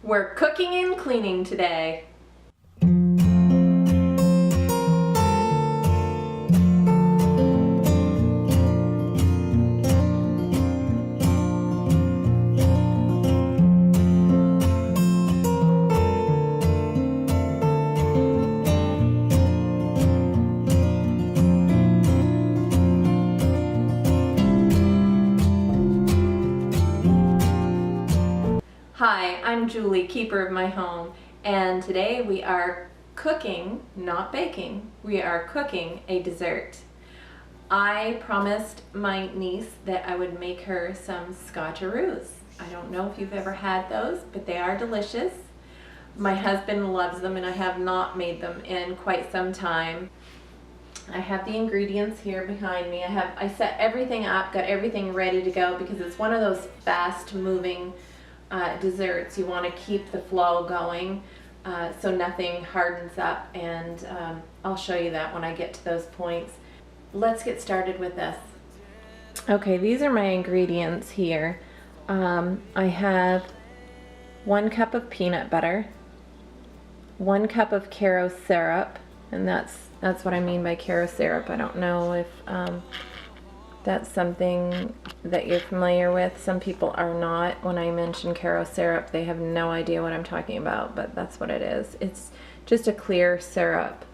We're cooking and cleaning today. Hi, I'm Julie, keeper of my home, and today we are cooking, not baking, we are cooking a dessert. I promised my niece that I would make her some Scotcheroos. I don't know if you've ever had those, but they are delicious. My husband loves them and I have not made them in quite some time. I have the ingredients here behind me. I set everything up, got everything ready to go because it's one of those fast moving desserts. You want to keep the flow going so nothing hardens up, and I'll show you that when I get to those points. Let's get started with this. Okay, these are my ingredients here. I have 1 cup of peanut butter, 1 cup of Karo syrup, and that's what I mean by Karo syrup. I don't know if that's something that you're familiar with. Some people are not. When I mention Karo syrup, they have no idea what I'm talking about, but that's what it is. It's just a clear syrup.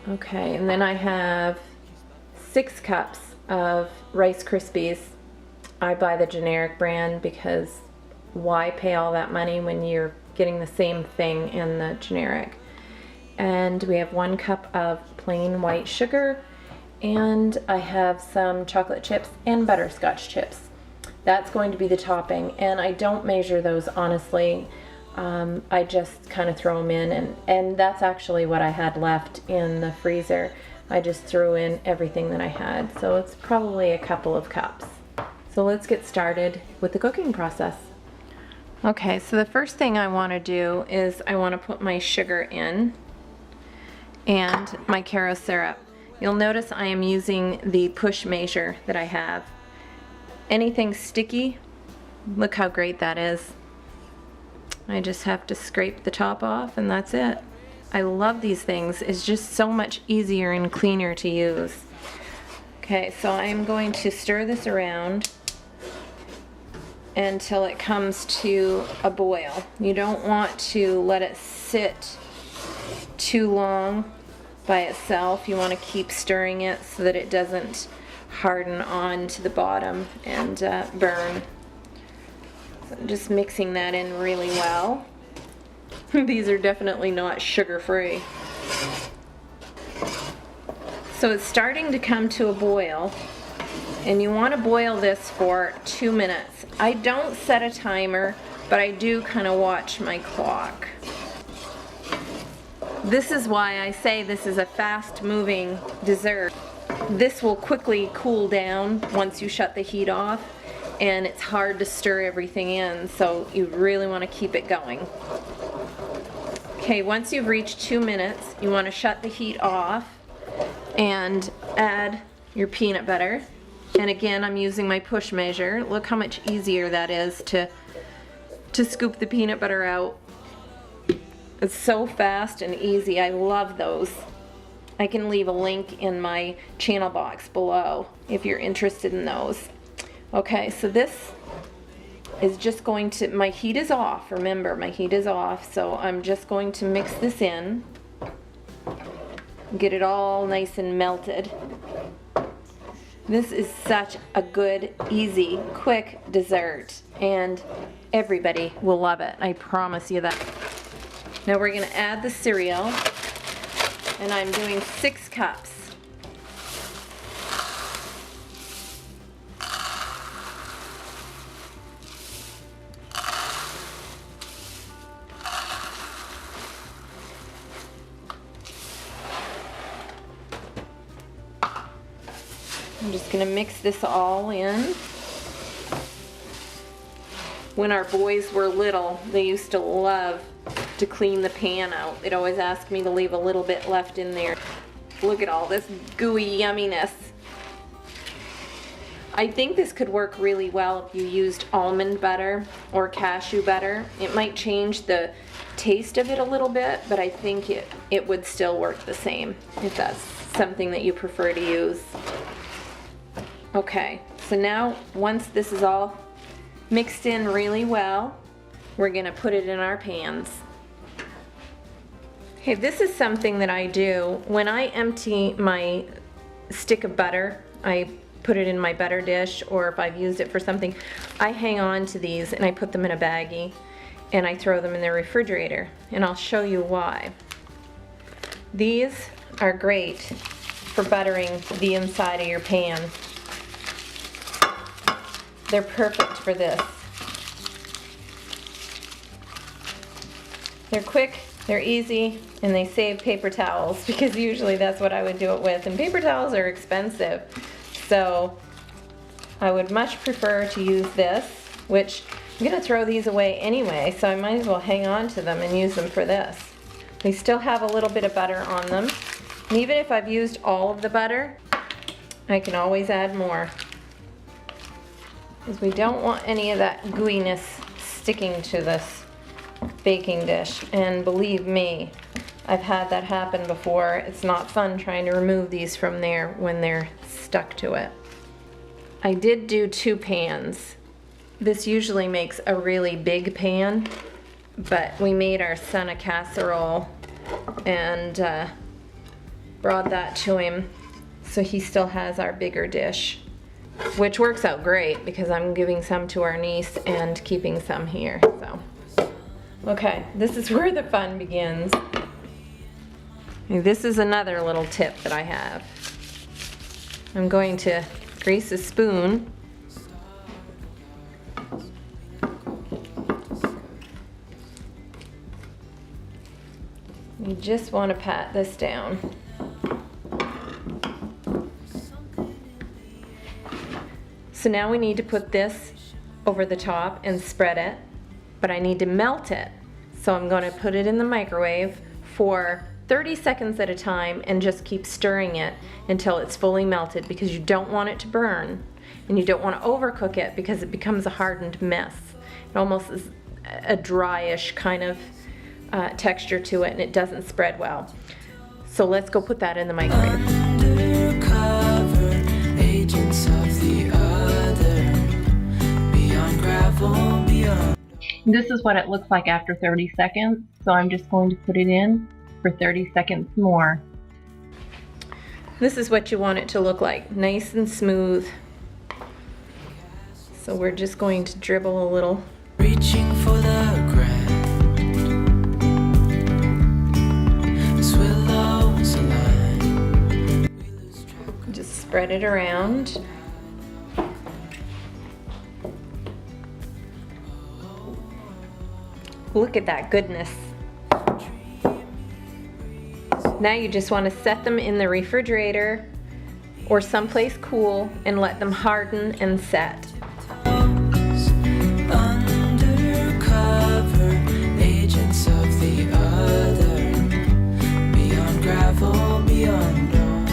Okay, and then I have 6 cups of Rice Krispies. I buy the generic brand because why pay all that money when you're getting the same thing in the generic? And we have 1 cup of plain white sugar, and I have some chocolate chips and butterscotch chips. That's going to be the topping, and I don't measure those, honestly. I just kind of throw them in, and that's actually what I had left in the freezer. I just threw in everything that I had, so it's probably a couple of cups. So let's get started with the cooking process. Okay, so the first thing I want to do is I want to put my sugar in and my Karo syrup. You'll notice I am using the push measure that I have. Anything sticky, look how great that is. I just have to scrape the top off and that's it. I love these things. It's just so much easier and cleaner to use. Okay, so I'm going to stir this around until it comes to a boil. You don't want to let it sit too long by itself. You want to keep stirring it so that it doesn't harden on to the bottom and burn. So I'm just mixing that in really well. These are definitely not sugar-free. So it's starting to come to a boil, and you want to boil this for 2 minutes. I don't set a timer, but I do kind of watch my clock. This is why I say this is a fast-moving dessert. This will quickly cool down once you shut the heat off, and it's hard to stir everything in, so you really want to keep it going. Okay, once you've reached 2 minutes, you want to shut the heat off and add your peanut butter. And again, I'm using my push measure. Look how much easier that is to scoop the peanut butter out. It's so fast and easy. I love those. I can leave a link in my channel box below if you're interested in those. Okay, so this is just going to, my heat is off. Remember, my heat is off, so I'm just going to mix this in. Get it all nice and melted. This is such a good, easy, quick dessert, and everybody will love it. I promise you that. Now we're going to add the cereal, and I'm doing 6 cups. I'm just going to mix this all in. When our boys were little, they used to love to clean the pan out. They'd always ask me to leave a little bit left in there. Look at all this gooey yumminess. I think this could work really well if you used almond butter or cashew butter. It might change the taste of it a little bit, but I think it would still work the same if that's something that you prefer to use. Okay, so now once this is all mixed in really well, we're gonna put it in our pans. Okay, this is something that I do. When I empty my stick of butter, I put it in my butter dish, or if I've used it for something, I hang on to these and I put them in a baggie and I throw them in the refrigerator, and I'll show you why. These are great for buttering the inside of your pan. They're perfect for this. They're quick, they're easy, and they save paper towels, because usually that's what I would do it with, and paper towels are expensive. So I would much prefer to use this, which I'm gonna throw these away anyway, so I might as well hang on to them and use them for this. They still have a little bit of butter on them. And even if I've used all of the butter, I can always add more, because we don't want any of that gooiness sticking to this baking dish. And believe me, I've had that happen before. It's not fun trying to remove these from there when they're stuck to it. I did do 2 pans. This usually makes a really big pan, but we made our son a casserole and brought that to him, so he still has our bigger dish, which works out great because I'm giving some to our niece and keeping some here. So, okay, this is where the fun begins. This is another little tip that I have. I'm going to grease a spoon. You just want to pat this down. So now we need to put this over the top and spread it, but I need to melt it. So I'm going to put it in the microwave for 30 seconds at a time and just keep stirring it until it's fully melted, because you don't want it to burn and you don't want to overcook it because it becomes a hardened mess. It almost is a dryish kind of texture to it, and it doesn't spread well. So let's go put that in the microwave. Undercover agents of the other, beyond gravel, beyond. This is what it looks like after 30 seconds, so I'm just going to put it in for 30 seconds more. This is what you want it to look like, nice and smooth. So we're just going to dribble a little. Reaching for the grand, as willows align. Just spread it around. Look at that goodness. Now you just want to set them in the refrigerator or someplace cool and let them harden and set. Undercover agents of the other, beyond gravel, beyond dawn.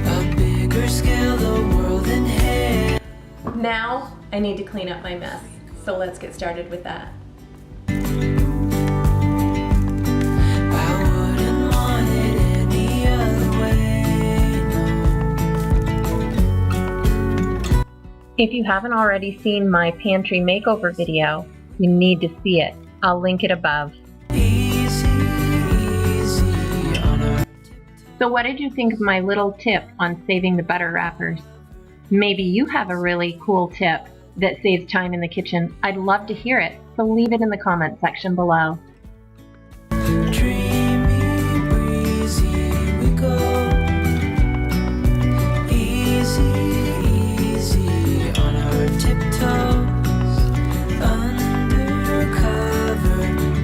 A bigger scale, the world in hand. Now I need to clean up my mess, so let's get started with that. If you haven't already seen my pantry makeover video, you need to see it. I'll link it above. Easy, easy on our. So what did you think of my little tip on saving the butter wrappers? Maybe you have a really cool tip that saves time in the kitchen. I'd love to hear it, so leave it in the comment section below. Dreamy, breezy, we go. Easy, easy on our tiptoes. Undercover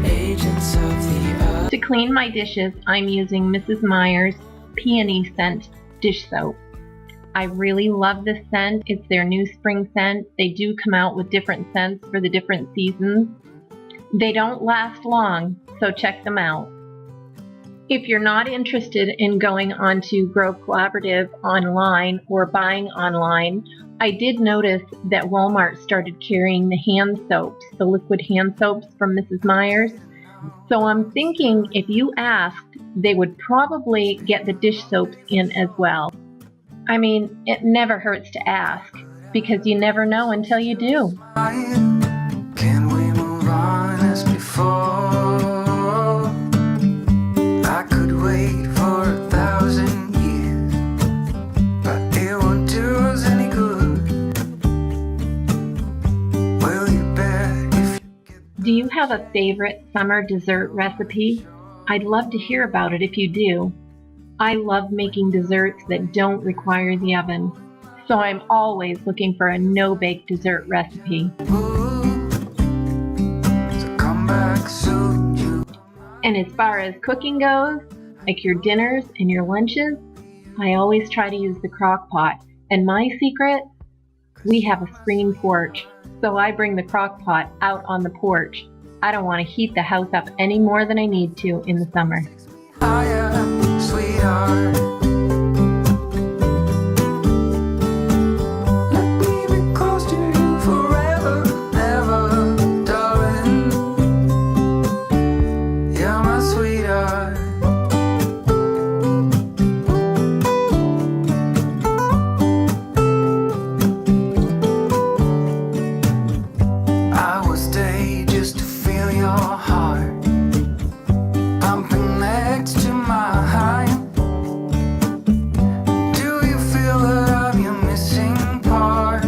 agents of the other. To clean my dishes, I'm using Mrs. Meyer's Peony Scent dish soap. I really love this scent. It's their new spring scent. They do come out with different scents for the different seasons. They don't last long, so check them out. If you're not interested in going onto Grove Collaborative online or buying online, I did notice that Walmart started carrying the hand soaps, the liquid hand soaps from Mrs. Meyer's. So I'm thinking if you asked, they would probably get the dish soaps in as well. I mean, it never hurts to ask, because you never know until you do. Can we move on as before? I could wait for 1,000 years, but it won't do us any good. Will you bet if you Do you have a favorite summer dessert recipe? I'd love to hear about it if you do. I love making desserts that don't require the oven, so I'm always looking for a no-bake dessert recipe. so come back soon, you And as far as cooking goes, like your dinners and your lunches, I always try to use the crock pot. And my secret? We have a screen porch, so I bring the crock pot out on the porch. I don't want to heat the house up any more than I need to in the summer. higher, sweetheart. Let me be close to you forever, ever, darling. You're my sweetheart. I will stay just to feel your heart pumping next to mine. Do you feel that I'm your missing part?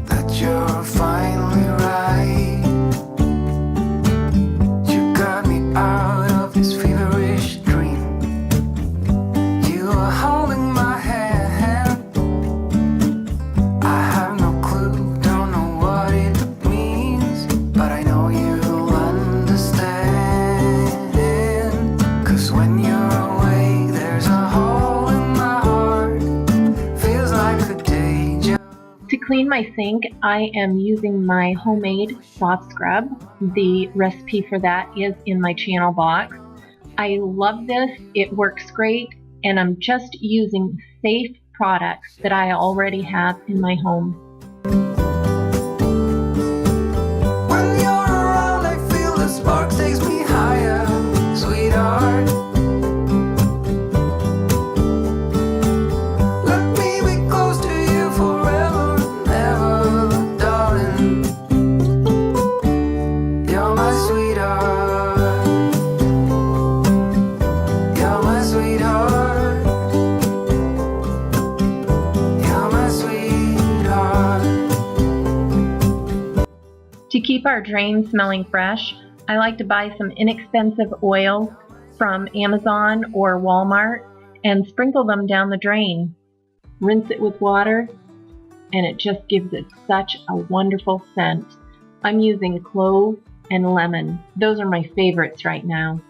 That you're finally right. You got me out of this feverish dream. You are holding my hand. I have no clue, don't know what it means, but I know you'll understand. 'Cause when you're away, there's a hole in my heart. Feels like a danger. To clean my sink, I am using my homemade soft scrub. The recipe for that is in my channel box. I love this, it works great, and I'm just using safe products that I already have in my home. When you're around, I feel the spark takes me higher, sweetheart. Let me be close to you forever, ever, darling. You're my sweetheart. You're my sweetheart. You're my sweetheart. To keep our drain smelling fresh, I like to buy some inexpensive oils from Amazon or Walmart and sprinkle them down the drain. Rinse it with water, and it just gives it such a wonderful scent. I'm using clove and lemon. Those are my favorites right now.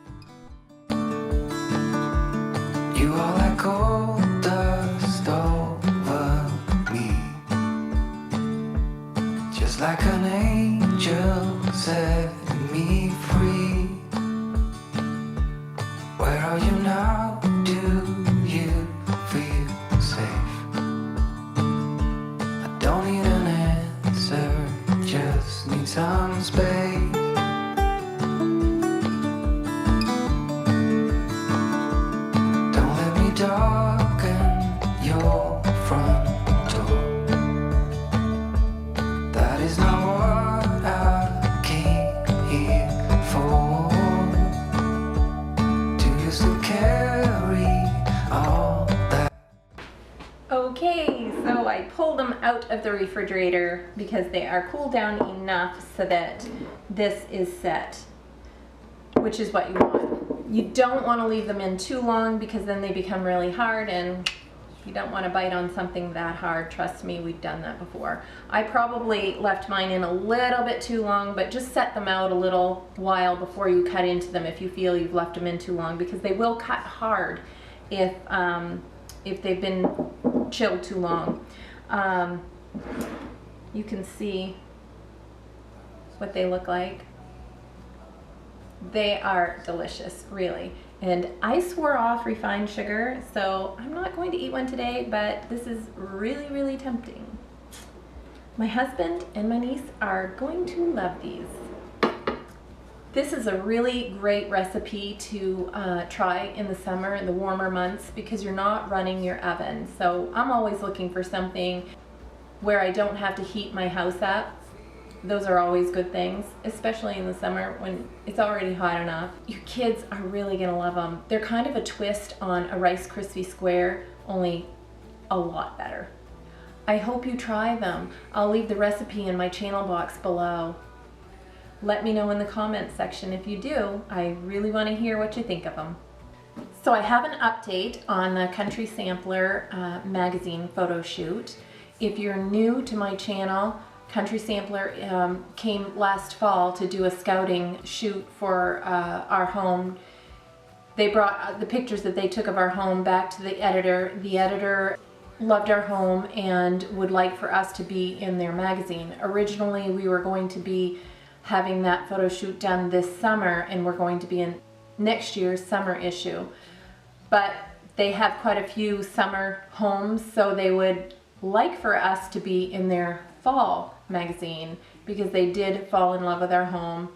You are like gold dust over me, just like an angel set me free. Where are you now? Do you feel safe? I don't need an answer, just need some space. Don't let me darken your front door. That is not what I came here for. Do you still carry all that? Okay, so I pulled them out of the refrigerator because they are cooled down enough so that this is set, which is what you want. You don't want to leave them in too long because then they become really hard, and you don't want to bite on something that hard. Trust me, we've done that before. I probably left mine in a little bit too long, but just set them out a little while before you cut into them if you feel you've left them in too long, because they will cut hard if they've been chilled too long. You can see what they look like. They are delicious, really. And I swore off refined sugar, so I'm not going to eat one today, but this is really, really tempting. My husband and my niece are going to love these. This is a really great recipe to try in the summer, in the warmer months, because you're not running your oven. So I'm always looking for something where I don't have to heat my house up. Those are always good things, especially in the summer when it's already hot enough. Your kids are really gonna love them. They're kind of a twist on a Rice Krispie Square, only a lot better. I hope you try them. I'll leave the recipe in my channel box below. Let me know in the comments section if you do. I really want to hear what you think of them. So I have an update on the Country Sampler magazine photo shoot. If you're new to my channel, Country Sampler came last fall to do a scouting shoot for our home. They brought the pictures that they took of our home back to the editor. The editor loved our home and would like for us to be in their magazine. Originally, we were going to be having that photo shoot done this summer, and we're going to be in next year's summer issue. But they have quite a few summer homes, so they would like for us to be in their fall magazine because they did fall in love with our home,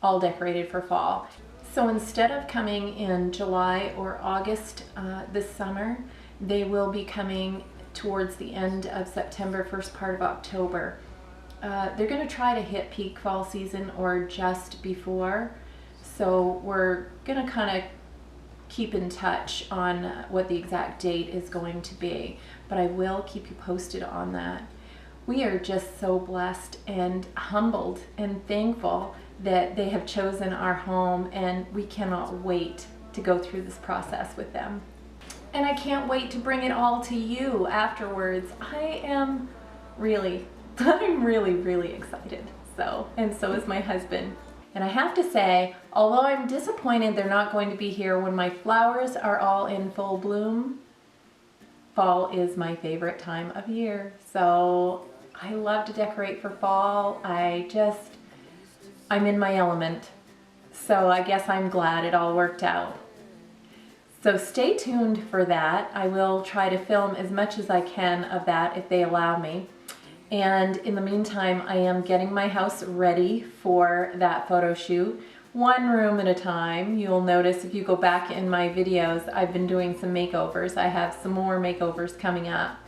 all decorated for fall. So instead of coming in July or August this summer, they will be coming towards the end of September, first part of October. They're going to try to hit peak fall season or just before, so we're going to kind of keep in touch on what the exact date is going to be, but I will keep you posted on that. We are just so blessed and humbled and thankful that they have chosen our home, and we cannot wait to go through this process with them. And I can't wait to bring it all to you afterwards. I'm really, really excited. And so is my husband. And I have to say, although I'm disappointed they're not going to be here when my flowers are all in full bloom, fall is my favorite time of year. So I love to decorate for fall. I'm in my element. So I guess I'm glad it all worked out. So stay tuned for that. I will try to film as much as I can of that if they allow me. And in the meantime, I am getting my house ready for that photo shoot, one room at a time. You'll notice if you go back in my videos, I've been doing some makeovers. I have some more makeovers coming up.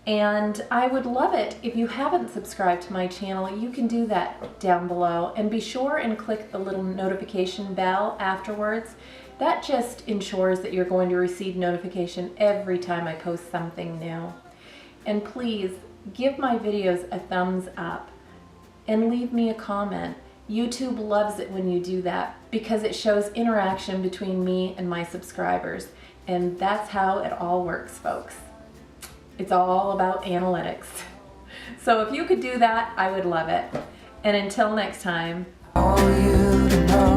And I would love it if you haven't subscribed to my channel, you can do that down below. And be sure and click the little notification bell afterwards. That just ensures that you're going to receive notification every time I post something new. And please, give my videos a thumbs up and leave me a comment. YouTube loves it when you do that because it shows interaction between me and my subscribers. And that's how it all works, folks. It's all about analytics. So if you could do that, I would love it. And until next time. All you to know.